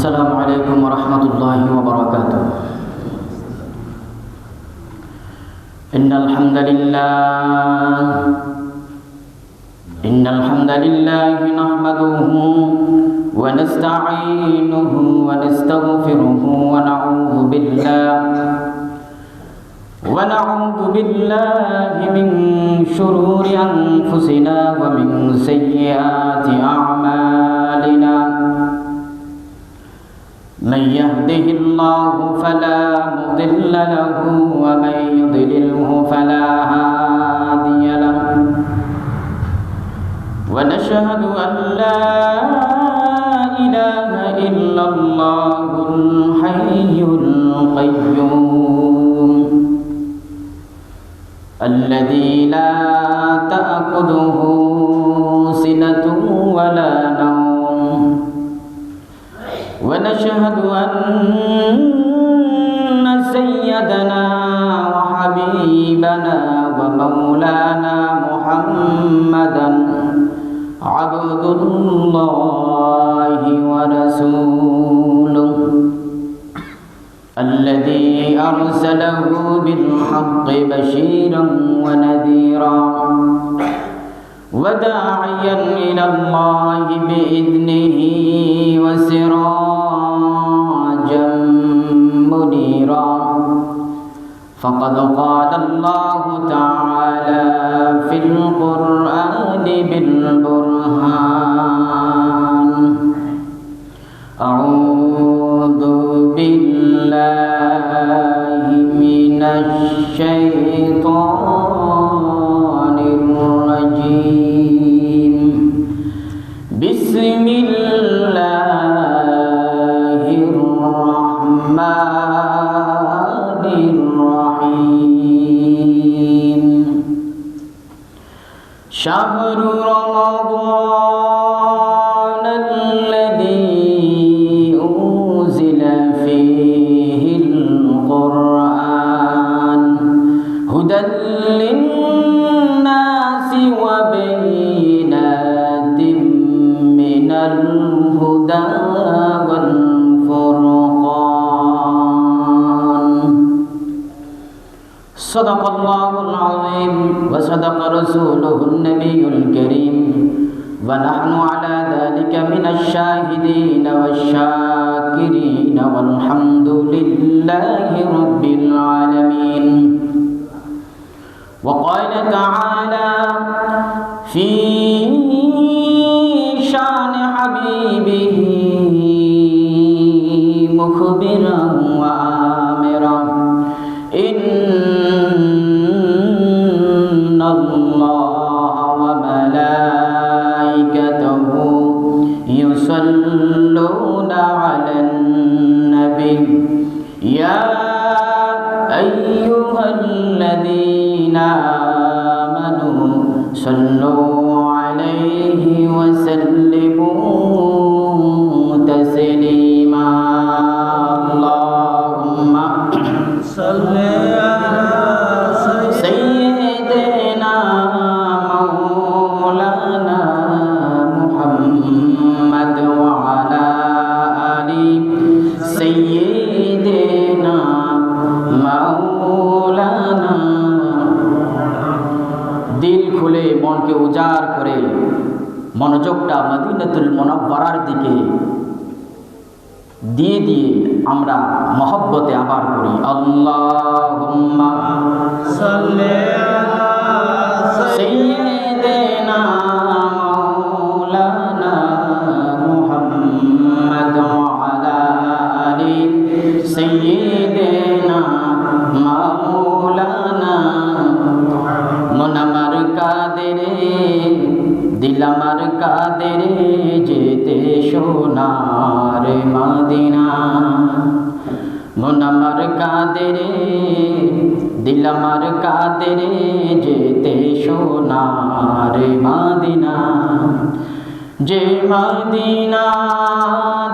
Assalamualaikum warahmatullahi wabarakatuh. Innal hamdalillah nahmaduhu wa nasta'inuhu wa nastaghfiruhu wa na'udzu billahi min shururi anfusina wa min sayyiati a'malina. من يهده الله فلا مضل له ومن يضلله فلا هادي له ونشهد أن لا إله إلا الله الحي القيوم الذي لا تأخذه سنة ولا نوم ونشهد أن سيدنا وحبيبنا ومولانا محمدا عبد الله ورسوله الذي أرسله بالحق بشيرا ونذيرا وداعيا إلى الله بإذنه وسراجا منيرا فقد قال الله تعالى في القرآن بالبرهان أعوذ بالله من الشيطان الرجيم بسم الله الرحمن الرحيم شهر رمضان الذي أنزل فيه القرآن هدى للناس وبينات من الهدى والفرقان صدق الله العظيم وصدق رسوله النبي الكريم ونحن على ذلك من الشاهدين والشاكرين والحمد لله رب العالمين. وقال تعالى في شان حبيبه مخبرا وآمرا إن الله وملائكته يصلون على النبي يا أيها الذين آمنوا صلوا عليه وسلموا تسليما اللهم صل على سيدنا مولانا محمد وعلى آل سيدنا مولانا দিল খুলে মনকে উজাড় করে মনোযোগটা মদিনাতুল মুনাওয়ারার দিকে দিয়ে দিয়ে আমরা মহব্বতে আবার করি আল্লাহুম্মা সাল্লি আলা সাইয়্যিদিনা মাওলানা মুহাম্মদ ওয়া আলা আলি সাইয়্যিদিনা মাওলানা মন আমার কাঁদে রে দিল আমার কাঁদে রে যেতে সোনার মদিনা মন আমার কাঁদে রে দিল আমার কাঁদে রে যেতে সোনার মদিনা যে মদিনা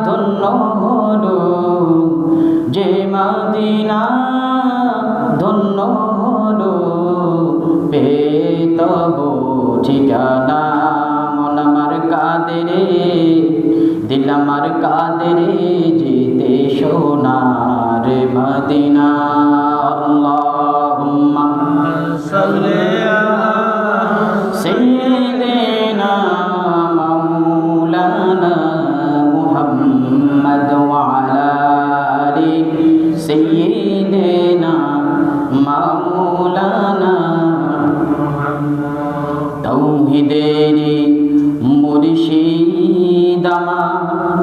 ধন্য হলো যে মদিনা ধন্য হলো পেতব ঠিকানা মন আমার কাঁদে রে দিল আমার কাঁদে রে যেতে সোনার মদিনা আল্লাহুম্মা সাল্লি আলা সাইয়্যিদিনা মাওলানা মুহাম্মদ ওয়া আলা আলি সাইয়্যিদিনা মাওলানা তৌহিদেরি মুর্শিদ আমার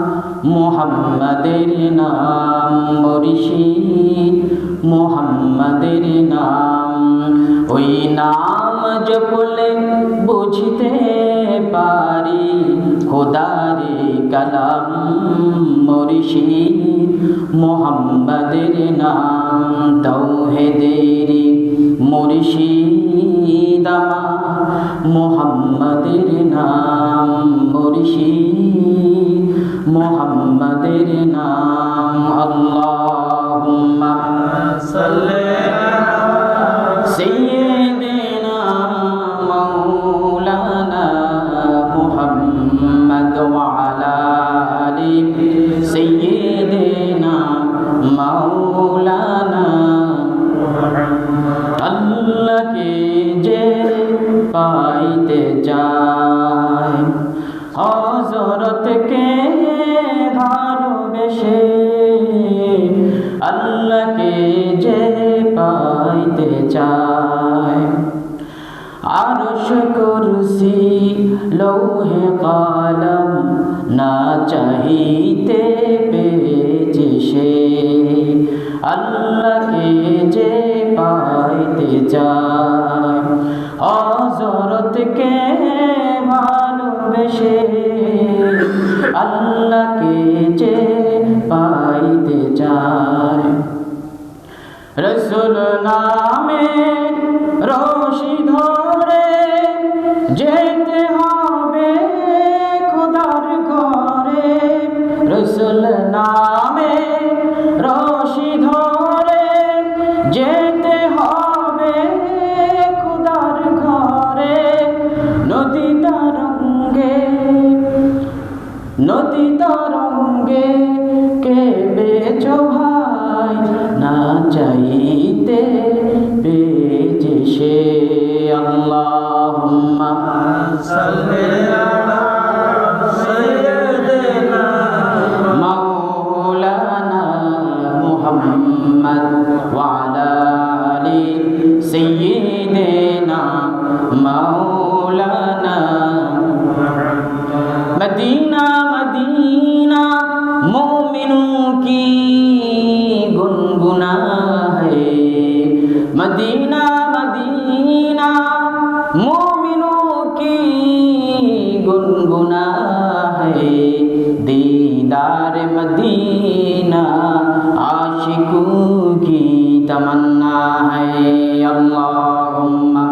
মুহাম্মাদের নাম মুর্শিদ মুহাম্মাদের নাম ওই নাম জপলে বুঝতে পারি খোদারে কালাম মুর্শিদ মুহাম্মাদের নাম তৌহিদেরি মুর্শিদ আমার মুহাম্মাদের নাম মুর্শিদ মুহাম্মাদের নাম আল্লাহুম্মা সাল্লি আলা সাইয়্যিদিনা মাওলানা মুহাম্মদ ওয়া আলা আলি সাইয়্যিদিনা মাওলানা আল্লাহকে যে পাইতে চায় হযরতকে ভালোবেসে আল্লাহকে যে পাইতে চায় আরশ কুরসি লৌহে কলম না চাহিতে পেয়েছে সে আল্লাহকে যে পাইতে চায় হযরতকে ভালোবেসে আল্লাহকে যে পাইতে চায় রাসূল নামে রশি ধরে যেতে হবে খোদার ঘরে রাসূল নামে রশি ধরে যেতে হবে খোদার ঘরে নদী তরঙ্গে কেঁপেছো ভাই না চাইতে পেয়েছে সে আল্লাহুম্মা সাল্লি আলা সাইয়্যিদিনা মাওলানা মুহাম্মদ ওয়া আলা আলি সাইয়্যিদিনা মাওলানা मदीना मदीना मोमिनों की गुनगुना है मदीना मदीना मोमिनों की गुनगुना है दीदार मदीना आशिकों की तमन्ना है अल्लाहुम्मा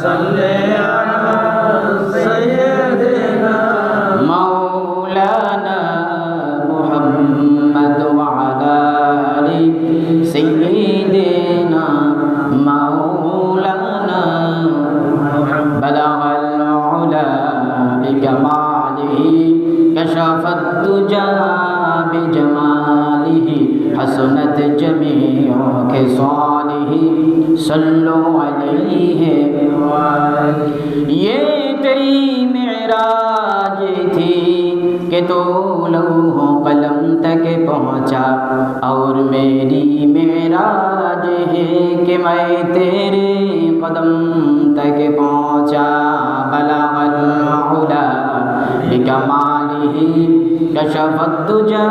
सल्ली अला सय्यिदिना मौलाना मुहम्मद व अला आलि सय्यिदिना मौलाना बलगल उला बिकमालिही कशफत दुजा बिजमालिही हसनत जमीउ खिसालिही सल्लु अलैहि ये तेरी मेराज थी कि तो लौह कलम तक पहुँचा और मेरी मेराज है कि मैं तेरे कदम तक पहुँचा बलगल उला बिकमालिही कशफत दुजा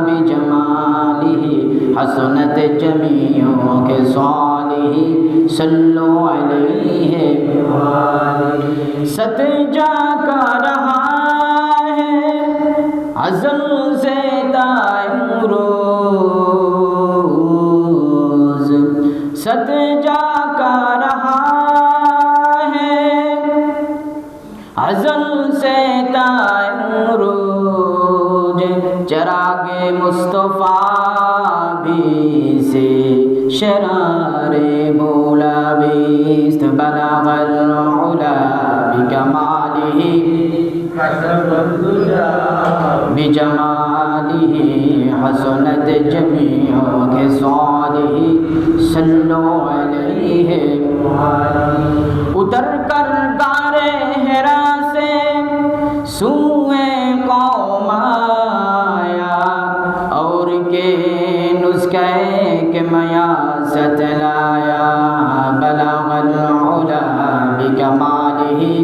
बिजमालिही हसनत जमीओ के सालिही सल्लु अलैहि सतजा का रहा है अज़ल से ताइमरोज सतजा का रहा है अज़ल से ताइमरोज चरागे मुस्तफ़ा भी से शरारे बोला बिस्त बलगल उला बिकमालिही बिजमालिही हसनत जमीओ के सालिही सल्लु अलैहि उतर कर गारे हेरा से सुए कौम आया और के नुस्खे के मया सतलाया बलगल उला बिकमालिही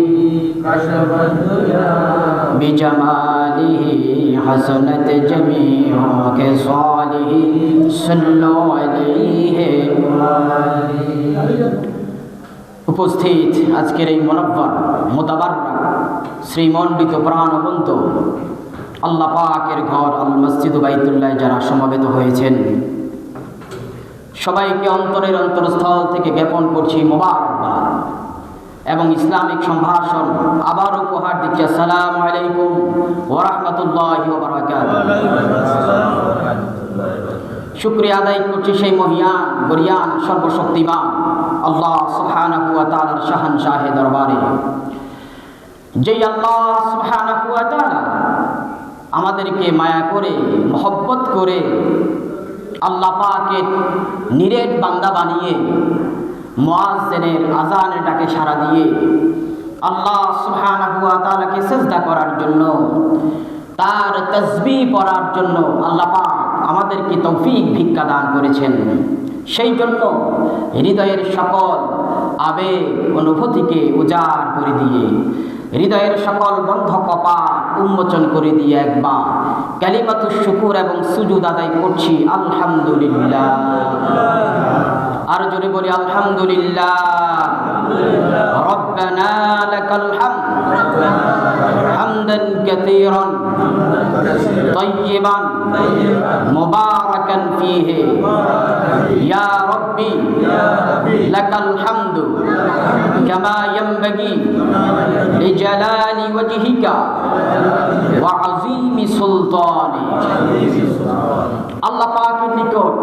बिजमालिही हसनत जमीओ के सालिही सल्लु अलैहि উপস্থিত আজকের এই মুনাব্বার মুতাবাররাক শ্রীমণ্ডিত প্রাণবন্ত আল্লাহ পাকের ঘর আল মসজিদ বাইতুল্লাহ যারা সমবেত হয়েছেন সবাইকে অন্তরের অন্তরস্থল থেকে জ্ঞাপন করছি মোবারকবাদ এবং ইসলামিক সম্ভাষণ আবার উপহার দিচ্ছি আসসালামু আলাইকুম ওয়া রাহমাতুল্লাহি ওয়া বারাকাতুহু। শুকরিয়া আদায় করছি সেই মহিয়ান বরিয়ান সর্বশক্তিমান আল্লাহ সুবহানাহু ওয়া তাআলার শাহানশাহে দরবারে, যেই আল্লাহ সুবহানাহু ওয়া তাআলা আমাদেরকে মায়া করে মহব্বত করে আল্লাহ পাকের নিরেট বান্দা বানিয়ে মুয়াজ্জিনের আযানের ডাকে সাড়া দিয়ে আল্লাহ সুবহানাহু ওয়া তাআলাকে সিজদা করার জন্য, তার তাসবিহ পড়ার জন্য আল্লাহ পাক আমাদেরকে তৌফিক ভিক্ষা দান করেছেন। সেই জন্য হৃদয়ের সকল আবেগ অনুভূতিকে উজাড় করে দিয়ে, হৃদয়ের সকল বন্ধ কপাট উন্মোচন করে দিয়ে একবার কালিমাতুশ শুকুর এবং সুজুদ আদায় করছি আলহামদুলিল্লাহ। আর জোরে বলি আলহামদুলিল্লাহ। রব্বানা লাকাল হামদ হামদান কাসীরান তাইয়িবান মুবারাকান ফীহি ইয়া রাব্বি লাকাল হামদু কামা ইয়ানবাগি লিজালালি ওয়াজহিকা ওয়া আযীমি সুলতানিক। আল্লাহ পাকের নিকট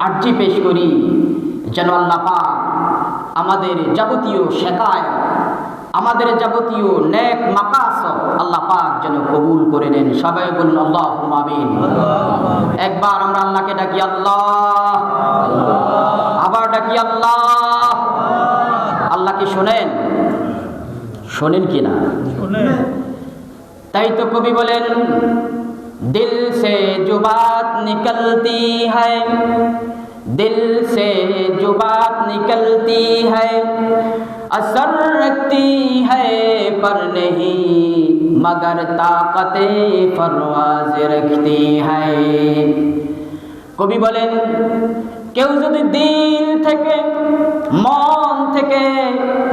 আরজি পেশ করি যেন আল্লাহ পাক আমাদের যাবতীয় শেখায়ত, আমাদের যাবতীয় নেক মাকাসদ আল্লাহ পাক যেন কবুল করে নেন। সবাই বলুন আল্লাহুম্মা আমিন। একবার আমরা আল্লাহকে ডাকি আল্লাহ, আবার ডাকি আল্লাহ। আল্লাহ কি শোনেন? শোনেন কি না? তাই তো কবি বলেন, দিল সে जो बात निकलती है, दिल से जो बात निकलती है असर रखती है पर नहीं मगर ताकते परवाज रखती है। কবি বলেন, কেউ যদি দিল থেকে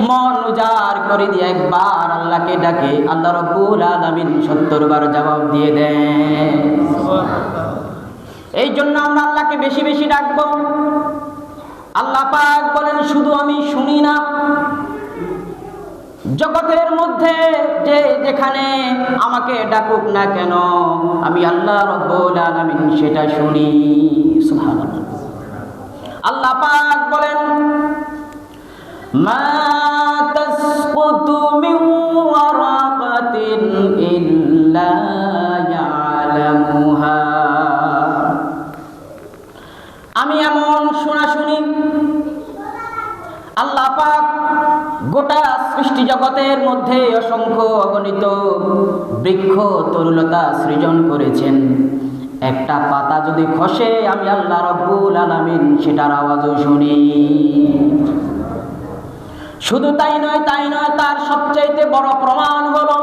মন উজাড় করে দিয়ে একবার আল্লাহকে ডাকে, আল্লাহ রাব্বুল আলামিন 70 বার জবাব দিয়ে দেন। এই জন্য আমরা আল্লাহকে বেশি বেশি ডাকবো। আল্লাহ পাক বলেন, শুধু আমি শুনি না, জগতের মধ্যে যে যেখানে আমাকে ডাকুক না কেন আমি আল্লাহ রাব্বুল আলামিন সেটা শুনি। সুবহানাল্লাহ। আল্লাহ পাক বলেন, মা তাসকুতু মিন ওয়ারাকাতিন ইল্লা ইয়ালামুহা। আমি এমন শোনা শুনি, আল্লাহ পাক গোটা সৃষ্টি জগতের মধ্যে অসংখ্য অগণিত বৃক্ষ তরুলতা সৃজন করেছেন। একটা পাতা যদি খসে আমি আল্লাহ রাব্বুল আলামিন সেটার আওয়াজও শুনি। শুধু তাই নয়, তার সবচেয়ে বড় প্রমাণ হলো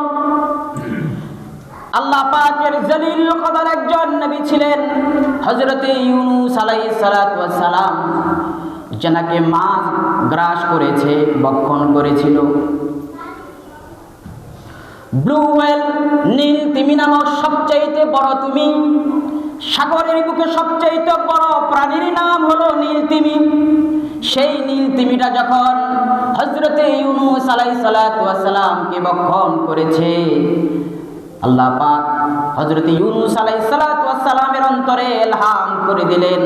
আল্লাহ পাকের জলিল কদর একজন নবী ছিলেন হযরত ইউনূস আলাইহিস সালাতু ওয়াস সালাম, যাকে মাছ গ্রাস করেছে, ভক্ষণ করেছিল। ব্লু হোয়েল, নীল তিমি নামক সবচেয়ে বড় তিমি, সাগরের বুকে সবচেয়ে বড় প্রাণীর নাম হলো নীল তিমি। সেই নীল তিমিটা যখন হযরত ইউনূস আলাইহিস সালাতু ওয়াস সালামকে ভক্ষণ করেছে, আল্লাহ পাক হযরত ইউনূস আলাইহিস সালাতু ওয়াস সালামের অন্তরে ইলহাম করে দিলেন।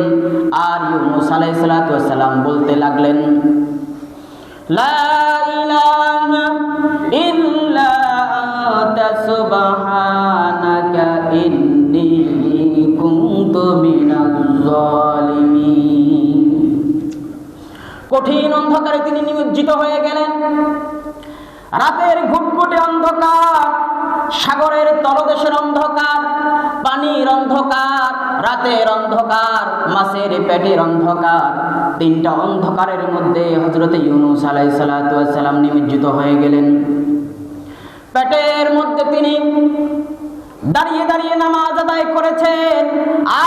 আর ইউনূস আলাইহিস সালাতু ওয়াস সালাম বলতে লাগলেন, লা ইলাহা ইল্লা আনতা সুবহানাকা ইন্নী কুনতু মিনাজ জালিমিন। কঠিন অন্ধকারে তিনি নিমজ্জিত হয়ে গেলেন। রাতের ঘুটঘুটে অন্ধকার, সাগরের তলদেশের অন্ধকার, পানির অন্ধকার, রাতের অন্ধকার, মাছের পেটের অন্ধকার, তিনটা অন্ধকারের মধ্যে হযরত ইউনূস আলাইহিস সালাতু ওয়াস সালাম নিমজ্জিত হয়ে গেলেন। পেটের মধ্যে তিনি দাঁড়িয়ে দাঁড়িয়ে নামাজ আদায় করেছেন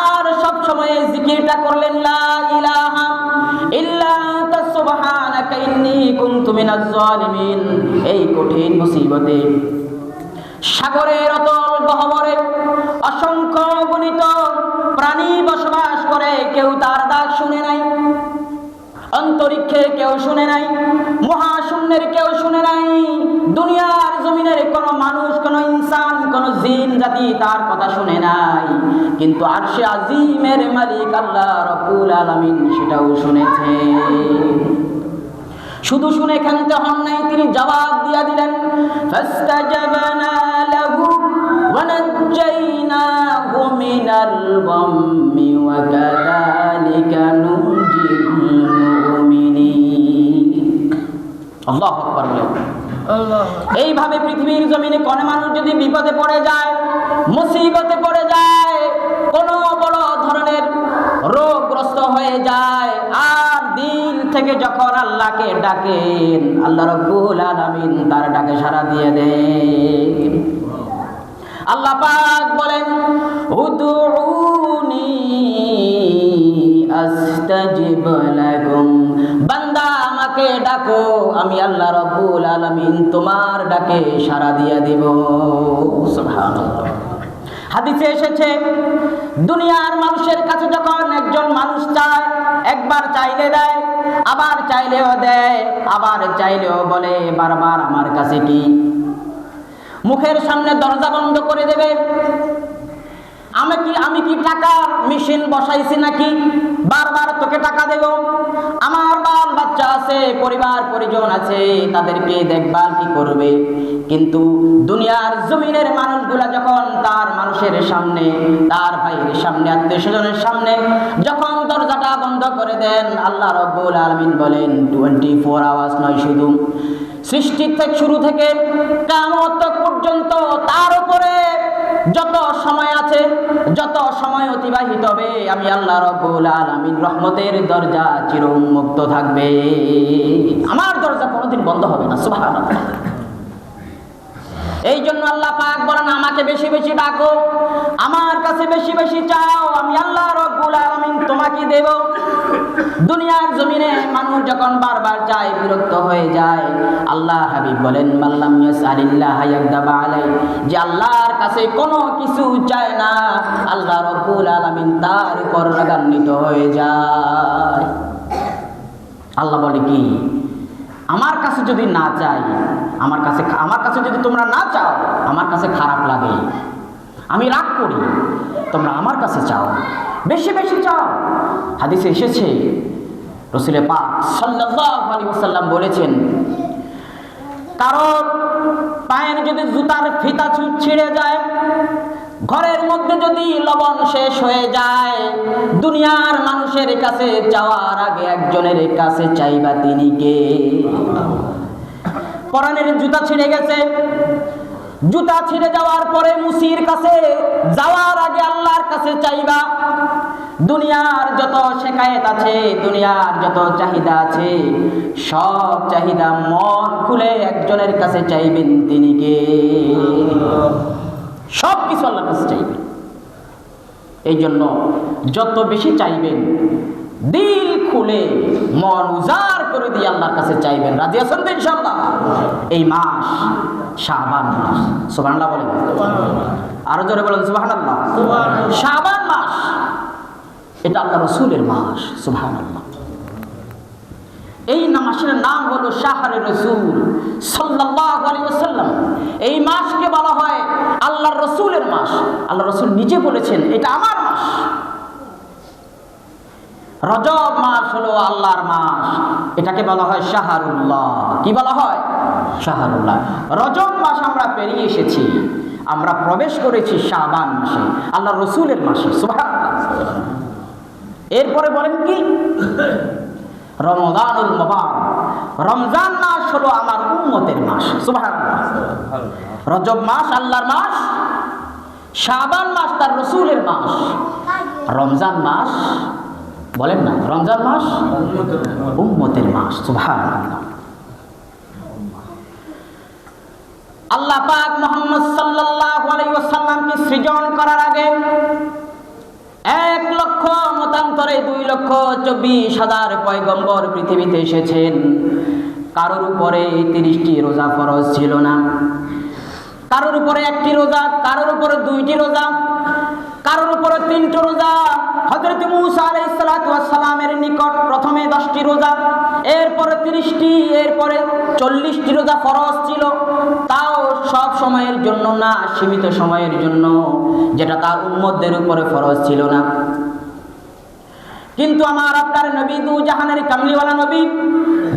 আর সব সময় জিকিরটা করলেন, লা ইলাহা ইল্লা আনতা সুবহানাকা ইন্নী কুনতু মিনাজ জালিমিন। এই কঠিন মুসিবতে সাগরের অতল গহ্বরে অসংখ্য গণিত প্রাণী বসবাস করে, কেউ তার ডাক শুনে নাই। অন্তরিক্ষে কেউ শুনে নাই, মহাশূন্যের কেউ শুনে নাই, দুনিয়ার জমিনের কোনো মানুষ, কোনো ইনসান, কোনো জিন জাতি তার কথা শুনে নাই। কিন্তু আরশে আজিমের মালিক আল্লাহ রাব্বুল আলামিন সেটাও শুনেছে। শুধু শুনে ক্ষান্ত হন নাই, তিনি জবাব দিয়া দিলেন, ফাস্তাজাবনা লাহু ওয়া নাজ্জাইনাহু মিনাল গাম্মি ওয়া কাযালিকা নুনজিল মুমিনিন। আল্লাহু আকবার বলেন। এইভাবে পৃথিবীর জমিনে কোন মানুষ যদি বিপদে পড়ে যায়, মুসিবতে পড়ে যায়, কোন বড় ধরনের রোগগ্রস্ত হয়ে যায়, আর দিল থেকে যখন আল্লাহকে ডাকেন, আল্লাহ রাব্বুল আলামিন তার ডাকে সাড়া দিয়ে দেন। আল্লাহ পাক বলেন, উদউনি আস্তাজিব লাকুম, বান্দা আমাকে ডাকো, আমি আল্লাহ রাব্বুল আলামিন তোমার ডাকে সাড়া দিয়ে দেব। সুবহানাল্লাহ। হাদিসে এসেছে, দুনিয়ার মানুষের কাছে যখন একজন মানুষ চায়, একবার চাইলে দেয়, আবার চাইলেও দেয়, আবার চাইলেও বলে বারবার আমার কাছে কি। মুখের সামনে দরজা বন্ধ করে দেবে। আমি কি টাকা মেশিন বসাইছি নাকি বারবার তোকে টাকা দেব? আমার বাল বাচ্চা আছে, পরিবার পরিজন আছে, তাদেরকে দেখভাল কি করবে? কিন্তু দুনিয়ার জমিনের মানুষগুলা যখন তার মানুষের সামনে, তার ভাইয়ের সামনে, আত্মীয় স্বজনের সামনে যখন দরজাটা বন্ধ করে দেন, আল্লাহ রাব্বুল আলামিন বলেন 24 আওয়ার্স নয়, শুধু সৃষ্টির থেকে শুরু থেকে কিয়ামত পর্যন্ত তার উপরে যত সময় আছে, যত সময় অতিবাহিত হবে, আমি আল্লাহ রাব্বুল আলামিন রহমতের দরজা চির উন্মুক্ত থাকবে। আমার দরজা কোনোদিন বন্ধ হবে না। সুবহানাল্লাহ। এই জন্য আল্লাহ পাক বলেন, আমাকে বেশি বেশি ডাকো, আমার কাছে বেশি বেশি চাও, আমি আল্লাহ রাব্বুল আলামিন তোমাকে দেব। দুনিয়ার জমিনে মানুষ যখন বারবার চায়, বিরক্ত হয়ে যায়, আল্লাহ হাবিব বলেন, মাল্লাম ইয়াসআলিল্লাহ ইয়াগদাবা আলাই, যে আল্লাহর কাছে কোনো কিছু চায় না, আল্লাহ রাব্বুল আলামিন তার উপর রাগান্বিত হয়ে যায়। আল্লাহ বলে কি, আমার কাছে যদি না চাই, আমার কাছে যদি তোমরা না চাও, আমার কাছে খারাপ লাগে, আমি রাগ করি। তোমরা আমার কাছে চাও, বেশি বেশি চাও। হাদিসে এসেছে, রাসূল পাক সাল্লাল্লাহু আলাইহি ওয়াসাল্লাম বলেছেন, কারণ পায়ের যদি জুতার ফিতা ছিঁড়ে যায়, ঘরের মধ্যে যদি লবণ শেষ হয়ে যায়, দুনিয়ার মানুষের কাছে চাওয়ার আগে একজনের কাছে চাইবা, তিনি কে? পরানের জুতা ছিঁড়ে গেছে, জুতা ছিঁড়ে যাওয়ার পরে মুসির কাছে যাওয়ার আগে আল্লাহর কাছে চাইবা। দুনিয়ার যত শেকায়েত আছে, দুনিয়ার যত চাহিদা আছে, সব চাহিদা মন খুলে একজনের কাছে চাইবেন, তিনি কে? সব কিছু আল্লাহর কাছে চাইবেন। এই জন্য যত বেশি চাইবেন, দিল খুলে মন উজাড় করে দিয়ে আল্লাহর কাছে চাইবেন। রাজি আছেন তো ইনশাআল্লাহ? এই মাস শাবান মাস, সুবহানাল্লাহ বলেন, আরো জোরে বলেন সুবহানাল্লাহ। শাবান মাস এটা আল্লাহ রাসূলের মাস, সুবহানাল্লাহ। এই মাসের নাম হলো শাহরে রাসূল সাল্লাল্লাহু আলাইহি ওয়াসাল্লাম। এই মাসকে বলা হয় আল্লাহর রাসূলের মাস। আল্লাহ রাসূল নিজে বলেছেন এটা আমার মাস। রজব মাস হলো আল্লাহর মাস, এটাকে বলা হয় শাহরুল্লাহ। কি বলা হয়? শাহরুল্লাহ। রজব মাস আমরা পেরিয়ে এসেছি, আমরা প্রবেশ করেছি শাবান মাসে, আল্লাহর রাসূলের মাসে, সুবহানাল্লাহ। এরপরে বলেন কি? রমজানুল মুবারক। রমজান মাস হলো আমার উম্মতের মাস, সুবহানাল্লাহ। রজব মাস আল্লাহর মাস, শাবান মাস তার রাসূলের মাস, রমজান মাস বলেন না, রমজান মাস উম্মতের মাস, সুবহানাল্লাহ। আল্লাহ পাক মুহাম্মদ সাল্লাল্লাহু আলাইহি ওয়াসাল্লামকে সৃজন করার আগে 1 লক্ষ মতান্তরে 2,24,000 পয়গম্বর পৃথিবীতে এসেছেন। কারোর উপরে 30টি রোজা ফরজ ছিল না, কারোর উপরে 1টি রোজা, কারোর উপরে 2টি রোজা, কারোর উপরে 3টি রোজা। হযরত মূসা আলাইহিস সালাতু ওয়াস সালামের নিকট প্রথমে 10টি রোজা, এরপরে 30টি, এরপরে 40টি রোজা ফরজ ছিল। তাও সব সময়ের জন্য না, সীমিত সময়ের জন্য, যেটা তার উম্মতদের উপরে ফরজ ছিল না। কিন্তু আমার আপনার নবী, দু জাহানের কামলিওয়ালা নবী,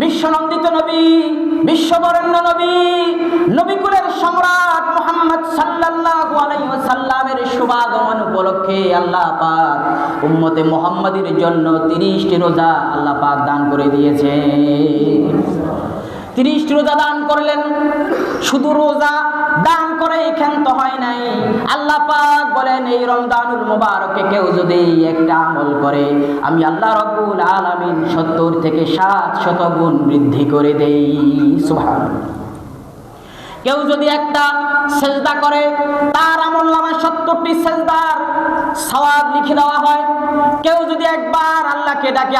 বিশ্বনন্দিত নবী, বিশ্ববরেণ্য নবী, নবীকুলের সম্রাট মুহাম্মদ সাল্লাল্লাহু আলাইহি ওয়াসাল্লামের শুভাগমন উপলক্ষে আল্লাহ পাক উম্মতে মুহাম্মাদীর জন্য 30টি রোজা আল্লাহ পাক দান করে দিয়েছে। 30টি রোজা দান করলেন। শুধু রোজা দান করে ক্ষান্ত হয় নাই, আল্লাহ পাক বলেন এই রমজানুল মুবারকে কেউ যদি একটা আমল করে, আমি আল্লাহ রাব্বুল আলামিন 70 থেকে 700 গুণ বৃদ্ধি করে দেই, সুবহানাল্লাহ। কেউ যদি একটা সেজদা করে, তার আমলনামায় 70টি সেজদার সওয়াব লিখে দেওয়া হয়। কেউ যদি একবার আল্লাহকে ডাকে,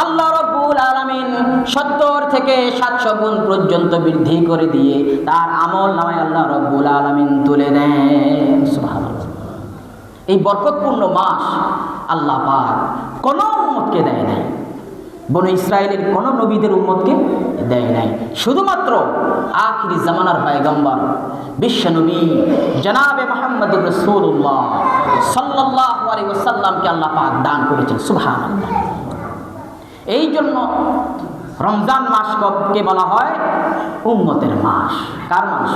আল্লাহ রাব্বুল আলামিন 70 থেকে 700 গুণ পর্যন্ত বৃদ্ধি করে দিয়ে তার আমলনামায় আল্লাহ রাব্বুল আলামিন তুলে দেন, সুবহানাল্লাহ। এই বরকতপূর্ণ মাস আল্লাহ পাক কোন উম্মতকে দেয় নাই, বনু ইসরায়েলের কোন নবীদের উম্মতকে দেয় নাই। শুধুমাত্র আখিরি জামানার পয়গম্বর বিশ্ব নবী জনাবে মুহাম্মদুর রাসূলুল্লাহ সাল্লাল্লাহু আলাইহি ওয়াসাল্লামকে আল্লাহ পাক দান করেছেন, সুবহানাল্লাহ। এই জন্য রমজান মাসকে বলা হয় উম্মতের মাস। কার মাস?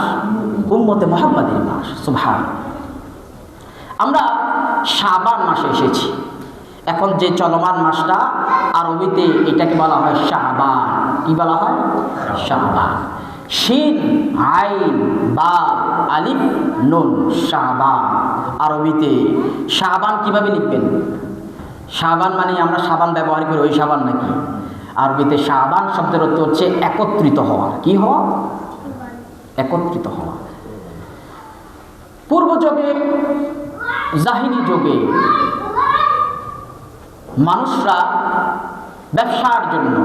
উম্মতে মুহাম্মাদের মাস, সুবহানাল্লাহ। আমরা শাবান মাসে এসেছি। এখন যে চলমান মাসটা আরবিতে এটাকে বলা হয় শাবান। কি বলা হয়? শাবান। শিন, আইন, বা, আলিফ, নুন, শাবান। আরবিতে শাবান কিভাবে লিখবেন? শাবান মানে আমরা সাবান ব্যবহার করি ওই সাবান নাকি? আরবিতে শাবান শব্দের অর্থ হচ্ছে একত্রিত হওয়া। কি হওয়া? একত্রিত হওয়া। পূর্ব যুগে, জাহিলি যুগে মানুষরা ব্যবসার জন্য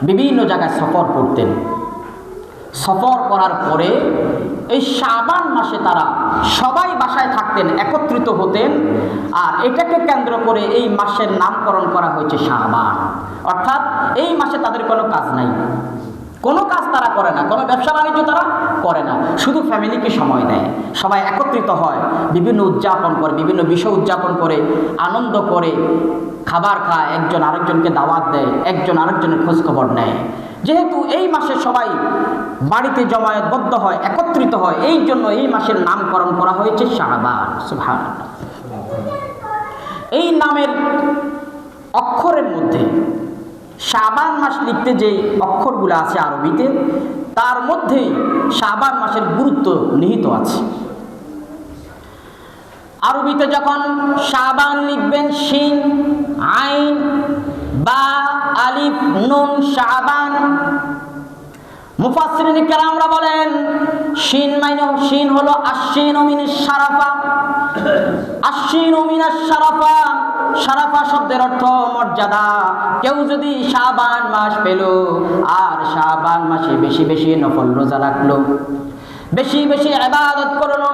বিভিন্ন জায়গায় সফর করতেন। সফর করার পরে এই শাবান মাসে তারা সবাই বাসায় থাকতেন, একত্রিত হতেন। আর এটাকে কেন্দ্র করে এই মাসের নামকরণ করা হয়েছে শাবান। অর্থাৎ এই মাসে তাদের কোনো কাজ নাই, কোনো কাজ তারা করে না, কোনো ব্যবসা বাণিজ্য তারা করে না, শুধু ফ্যামিলিকে সময় দেয়। সবাই একত্রিত হয়, বিভিন্ন উদযাপন করে, বিভিন্ন বিষয় উদযাপন করে, আনন্দ করে, খাবার খায়, একজন আরেকজনকে দাওয়াত দেয়, একজন আরেকজনের খোঁজখবর নেয়। যেহেতু এই মাসে সবাই বাড়িতে জমায়েতবদ্ধ হয়, একত্রিত হয়, এই জন্য এই মাসের নামকরণ করা হয়েছে শাবান, সুবহানাল্লাহ। এই নামের অক্ষরের মধ্যে শাবান মাস লিখতে যে অক্ষরগুলো আছে আরবিতে, তার মধ্যেই শাবান মাসের গুরুত্ব নিহিত আছে। আরবিতে যখন শাবান লিখবেন শিন আইন বা আলিফ নুন শাবান, মুফাসসিরিন কেরামরা বলেন শিন হলো আশ্বিনু মিনাশ শারাফা। আশ্বিনু মিনাশ শারাফা, শারাফা শব্দের অর্থ মর্যাদা। কেউ যদি শাবান মাস পেল আর শাবান মাসে বেশি বেশি নফল রোজা রাখলো, বেশি বেশি ইবাদত করলো,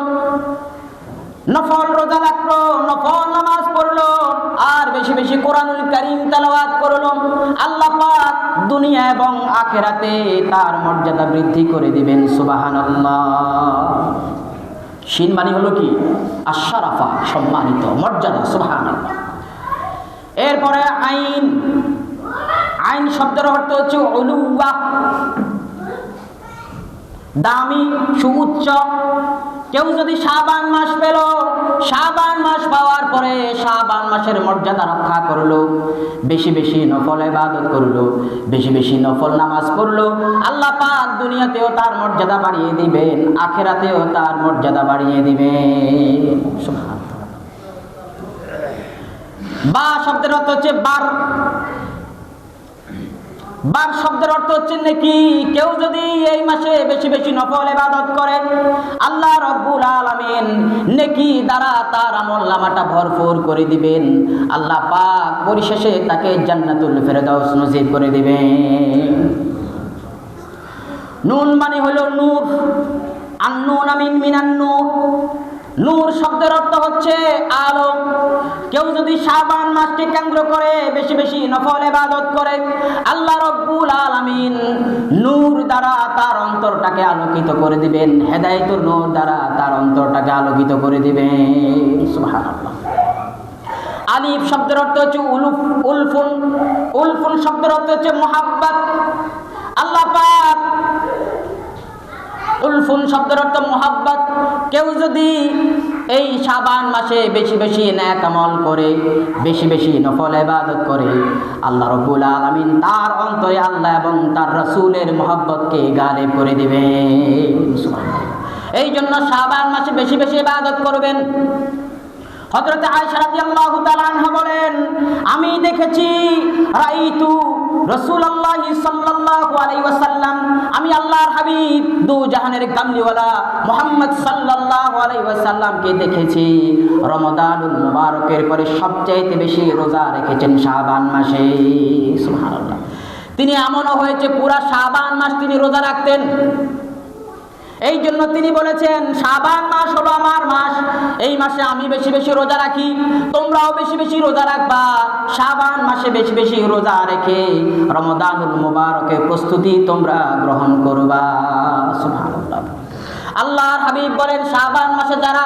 নফল রোজা রাখলো, নফল নামাজ পড়লো আর বেশি বেশি কোরআনুল কারীম তেলাওয়াত করলো, আল্লাহ পাক দুনিয়া এবং আখিরাতে তার মর্যাদা বৃদ্ধি করে দিবেন। সুবহানাল্লাহ। শিন মানে হলো কি? আশ-শারাফা, সম্মানিত, মর্যাদা। সুবহানাল্লাহ। এরপরে আইন। আইন শব্দের অর্থ হচ্ছে উলুওয়া, দামি, সুউচ্চ। কেউ যদি শাবান মাস পেল, শাবান মাস পাওয়ার পরে শাবান মাসের মর্যাদা রক্ষা করলো, বেশি বেশি নফল ইবাদত করলো, বেশি বেশি নফল নামাজ পড়লো, আল্লাহ পাক দুনিয়াতেও তার মর্যাদা বাড়িয়ে দিবেন, আখিরাতেও তার মর্যাদা বাড়িয়ে দিবেন। সুবহানাল্লাহ। বা শব্দের অর্থ হচ্ছে বার। বার শব্দের অর্থ হচ্ছে নেকি। কেউ যদি এই মাসে বেশি বেশি নফল ইবাদত করে, আল্লাহ রাব্বুল আলামিন নেকি দ্বারা তার আমলনামাটা ভরপুর করে দিবেন। আল্লাহ পাক পরিশেষে তাকে জান্নাতুল ফেরদাউস নসিব করে দিবেন। নুন মানে হলো নূর। আন-নূন মিনান নূর। নূর শব্দের অর্থ হচ্ছে আলো। কেউ যদি শাবান মাসকে কেন্দ্র করে বেশি বেশি নফল ইবাদত করে, আল্লাহ রাব্বুল আলামিন নূর দ্বারা তার অন্তরটাকে আলোকিত করে দিবেন, হেদায়েতুর নূর দ্বারা তার অন্তরটাকে আলোকিত করে দিবেন। সুবহানাল্লাহ। আলিফ শব্দের অর্থ হচ্ছে উলফুন। উলফুন শব্দের অর্থ হচ্ছে মুহাব্বত। আল্লাহ পাক উলফুন শব্দের অর্থ মুহাব্বত। কেউ যদি এই শাবান মাসে বেশি বেশি নেক আমল করে, বেশি বেশি নফল ইবাদত করে, আল্লাহ রাব্বুল আলামিন তার অন্তরে আল্লাহ এবং তার রাসূলের মুহাব্বতকে গালিব করে দিবেন। সুবহানাল্লাহ। এই জন্য শাবান মাসে বেশি বেশি ইবাদত করবেন। হযরত আয়েশা রাদিয়াল্লাহু তাআলা আনহা বলেন, আমি দেখেছি রাইতু রাসূলুল্লাহ সাল্লাল্লাহু আলাইহি ওয়াসাল্লাম, আমি আল্লাহর হাবিব দু জাহানের কামলিওয়ালা মুহাম্মদ সাল্লাল্লাহু আলাইহি ওয়াসাল্লামকে দেখেছি রমাদানুল মুবারকের পরে সবচেয়ে বেশি রোজা রেখেছেন শাবান মাসে। সুবহানাল্লাহ। তিনি এমনও হয়েছে পুরা শাবান মাস তিনি রোজা রাখতেন। এই জন্য তিনি বলেছেন, শাবান মাস হলো আমার মাস, এই মাসে আমি বেশি বেশি রোজা রাখি, তোমরাও বেশি বেশি রোজা রাখবা। শাবান মাসে বেশি বেশি রোজা রেখে রমাদানুল মুবারকের প্রস্তুতি তোমরা গ্রহণ করবা। সুবহানাল্লাহ। আল্লাহর হাবিব বলেন, শাবান মাসে যারা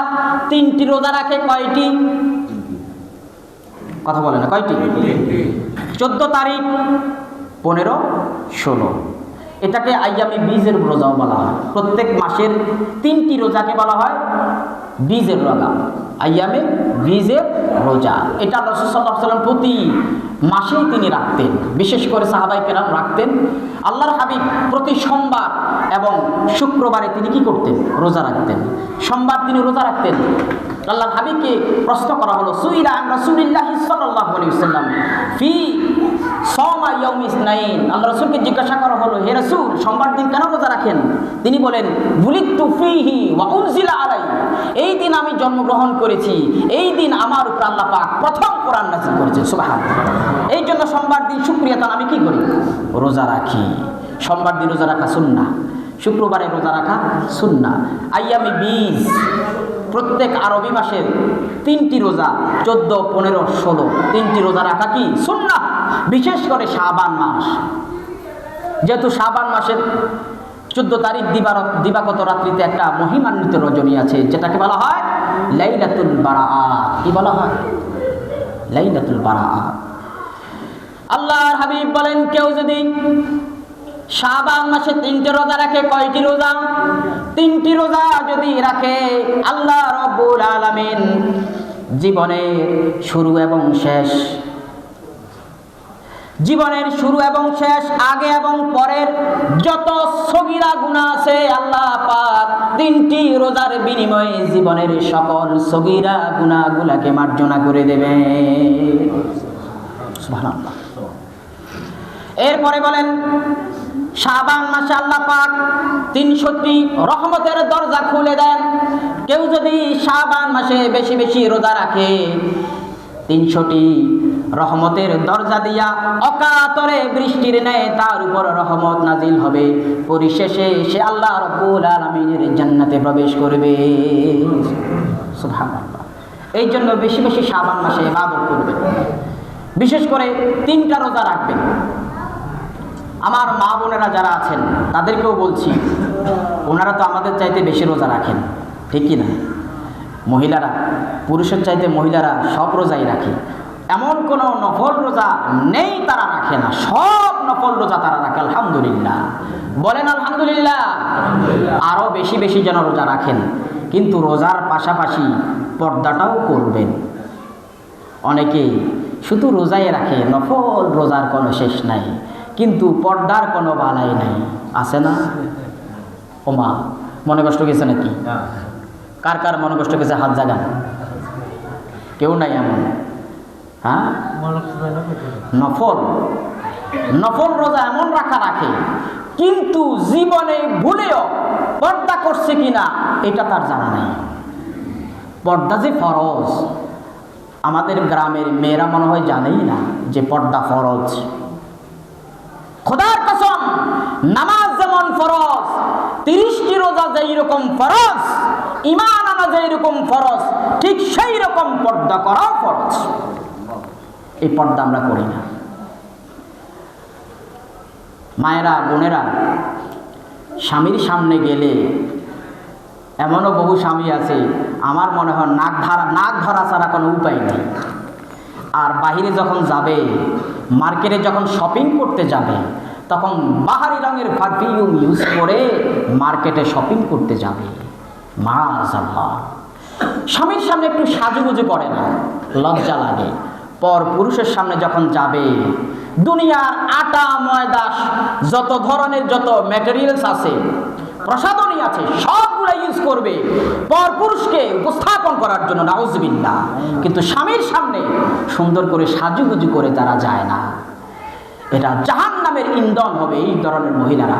3টি রোজা রাখে, কয়টি? কথা বলে না, কয়টি? 14 তারিখ, 15, 16। এটাকে আইয়ামে বীজের রোজাও বলা হয়। প্রত্যেক মাসের 3টি রোজাকে বলা হয় বীজের রোজা, আইয়ামে বীজের রোজা। এটা রাসূল সাল্লাল্লাহু আলাইহি ওয়াসাল্লাম প্রতি মাসেই তিনি রাখতেন, বিশেষ করে সাহাবায়ে কেরাম রাখতেন। আল্লাহর হাবিব প্রতি সোমবার এবং শুক্রবারে তিনি কি করতেন? রোজা রাখতেন। সোমবার তিনি রোজা রাখতেন। আল্লাহর হাবিবকে প্রশ্ন করা হলো, সুইলা আন রাসূলিল্লাহি সাল্লাল্লাহু আলাইহি ওয়াসাল্লাম ফি সাওমা ইয়াউমি ইসনাইন। আল্লাহ রাসূলকে জিজ্ঞাসা করা হলো, হে রাসূল, সোমবার দিন কেন রোজা রাখেন? তিনি বলেন, বুলিতু ফীহি ওয়া উনজিলা আলাই। এই দিন আমি জন্মগ্রহণ করেছি, এই দিন আমার উপর আল্লাহ পাক প্রথম কোরআন নাযিল করেছেন। সুবহানাল্লাহ। এই জন্য সোমবার দিন শুকরিয়াতান আমি কি করি? রোজা রাখি। সোমবার দিন রোজা রাখা সুন্নাহ, শুক্রবারে রোজা রাখা সুন্নাহ। আইয়ামে বীজ, প্রত্যেক আরবি মাসের 3টি রোজা, 14, 15, 16, 3টি রোজা রাখা কি সুন্নাহ। বিশেষ করে শাবান মাস, যেহেতু শাবান মাসের 14 তারিখ দিবাগত রাত্রিতে একটা মহিমান্বিত রজনী আছে, যেটাকে বলা হয় লাইলাতুল বারাআত। কি বলা হয়? লাইলাতুল বারাআত। আল্লাহর হাবিব বলেন, কেউ যদি শাবান মাসে 3টে রোজা রাখে, কয়টি রোজা? 3টি রোজা যদি রাখে, আল্লাহ রাব্বুল আলামিন জীবনের শুরু এবং শেষ, জীবনের শুরু এবং শেষ, আগে এবং পরের যত সগীরা গুনাহ আছে আল্লাহ পাক 3টি রোজার বিনিময়ে জীবনের সকল সগীরা গুনাহগুলোকে মার্জনা করে দেবেন। সুবহানাল্লাহ। এরপরে বলেন শাবান মাসে আল্লাহ পাক 300টি রহমতের দরজা খুলে দেন। কেউ যদি শাবান মাসে বেশি বেশি রোজা রাখে 300টি রহমতের দরজা দিয়া অকাতরে বৃষ্টির ন্যায় তার উপর রহমত নাজিল হবে। পরিশেষে সে আল্লাহ রাব্বুল আলামিনের জান্নাতে প্রবেশ করবে। সুবহানাল্লাহ। এই জন্য বেশি বেশি শাবান মাসে ইবাদত করবেন, বিশেষ করে 3টা রোজা রাখবেন। আমার মা বোনেরা যারা আছেন তাদেরকেও বলছি, ওনারা তো আমাদের চাইতে বেশি রোজা রাখেন, ঠিক কি না? মহিলারা পুরুষের চাইতে মহিলারা সব রোজাই রাখে, এমন কোনো নফল রোজা নেই তারা রাখে না, সব নফল রোজা তারা রাখে। আলহামদুলিল্লাহ, বলেন আলহামদুলিল্লাহ। আরও বেশি বেশি যেন রোজা রাখেন, কিন্তু রোজার পাশাপাশি পর্দাটাও করবেন। অনেকে শুধু রোজাই রাখে, নফল রোজার কোনো শেষ নাই, কিন্তু পর্দার কোনো বালাই নাই, আছে না? ওমা, মনে কষ্ট গেছে নাকি? কার কার মনে কষ্ট গেছে হাত জাগান। কেউ নাই এমন? হ্যাঁ, নফল নফল রোজা এমন রাখে, কিন্তু জীবনে ভুলেও পর্দা করছে কিনা এটা তার জানা নাই। পর্দা যে ফরজ, আমাদের গ্রামের মেয়েরা মনে হয় জানেই না যে পর্দা ফরজ। খোদার কসম, নামাজ যেমন ফরজ, 30টি রোজা যেই রকম ফরজ, ঈমান আনা যেই রকম ফরজ, ঠিক সেই রকম পর্দা করাও ফরজ। এই পর্দা আমরা করি না। মায়েরা, বোনেরা, স্বামীর সামনে গেলে, এমনও বহু স্বামী আছে আমার মনে হয় নাক ধরা ছাড়া কোনো উপায় নেই। আর বাহিরে যখন যাবে, মার্কেটে যখন শপিং করতে যাবে, তখন বাহারি রঙের পারফিউম ইউজ করে মার্কেটে শপিং করতে যাবে। মাশাআল্লাহ, স্বামীর সামনে একটু সাজুগুজু করে না, লজ্জা লাগে। পর পুরুষের সামনে যখন যাবে, দুনিয়ার আটা ময়দা যত ধরনের যত ম্যাটেরিয়ালস আছে, প্রসাধনী আছে, সবগুলো ইউজ করবে পর পুরুষকে উপস্থাপন করার জন্য, নাউজুবিল্লাহ। কিন্তু স্বামীর সামনে সুন্দর করে সাজুগুজু করে তারা যায় না। এটা জাহান্নামের ইন্ধন হবে এই ধরনের মহিলারা।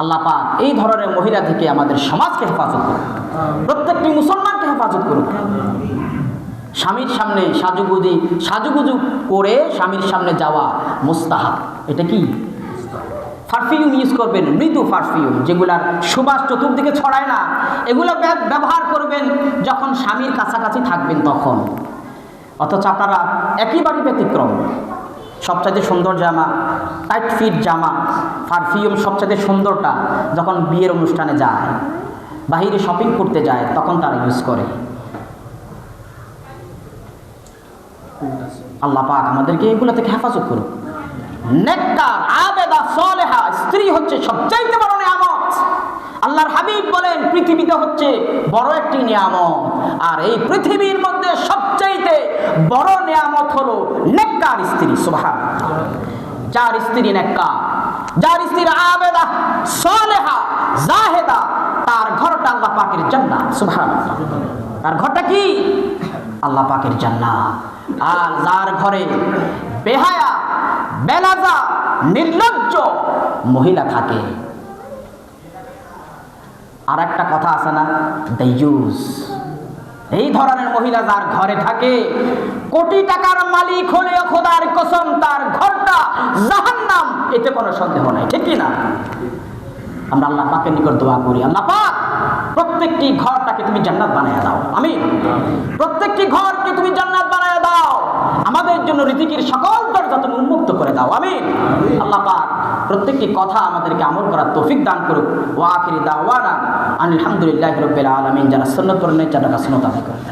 আল্লাহ পাক এই ধরনের মহিলা থেকে আমাদের সমাজকে হেফাজত করুন, প্রত্যেকটি মুসলমানকে হেফাজত করুন। স্বামীর সামনে সাজুগুজু করে স্বামীর সামনে যাওয়া মুস্তাহাব। এটা কি? পারফিউম ইউজ করবেন, মৃদু পারফিউম, যেগুলার সুবাস চতুর্দিকে ছড়ায় না, এগুলো ব্যবহার করবেন যখন স্বামীর কাছাকাছি থাকবেন তখন। অথচ আপনারা একেবারেই ব্যতিক্রম। সবচাইতে সুন্দর জামা, টাইট ফিট জামা, পারফিউম সবচাইতে সুন্দরটা যখন বিয়ের অনুষ্ঠানে যায়, বাহিরে শপিং করতে যায়, তখন তারা ইউজ করে। আল্লাহ পাক আমাদেরকে এগুলো থেকে হেফাজত করুন। নেককার, আবেদা, সালেহা স্ত্রী হচ্ছে সবচাইতে বড় নিয়ামত। আল্লাহর হাবিব বলেন পৃথিবীতে হচ্ছে বড় একটি নিয়ামত, আর এই পৃথিবীর মধ্যে সবচাইতে বড় নিয়ামত হলো নেককার স্ত্রী। সুবহানাল্লাহ। যার স্ত্রী নেককার, যার স্ত্রী আবেদা, সালেহা, জাহেদা, তার ঘরটা আল্লাহ পাকের জান্নাত। সুবহানাল্লাহ। তার ঘরটা কি? আল্লাহ পাকের জান্নাত। আর যার ঘরে বেহায়া, বেলাজা, নির্লজ্জ মহিলা থাকে, আর একটা কথা আছে না, দাইয়ুস, এই ধরনের মহিলা যার ঘরে থাকে, কোটি টাকার মালিক হলেও খোদার কসম তার ঘরটা জাহান্নাম, এতে কোনো সন্দেহ নাই, ঠিক কি না? আমরা আল্লাহ পাকের নিকট দোয়া করি, আল্লাহ পাক প্রত্যেকটি ঘরটাকে তুমি জান্নাত বানায় দাও। আমিন। প্রত্যেকটি ঘরকে তুমি জান্নাত বানায় দাও, আমাদের জন্য রিজিকের সকল দরজা তুমি উন্মুক্ত করে দাও। আমিন। আল্লাহ পাক প্রত্যেকটি কথা আমাদেরকে আমল করার তৌফিক দান করুক। ওয়া আখিরি দাওয়ানা আলহামদুলিল্লাহি রাব্বিল আলামিন। যারা সুন্নাত পড়েন যারা সুন্নাত আদায় করেন।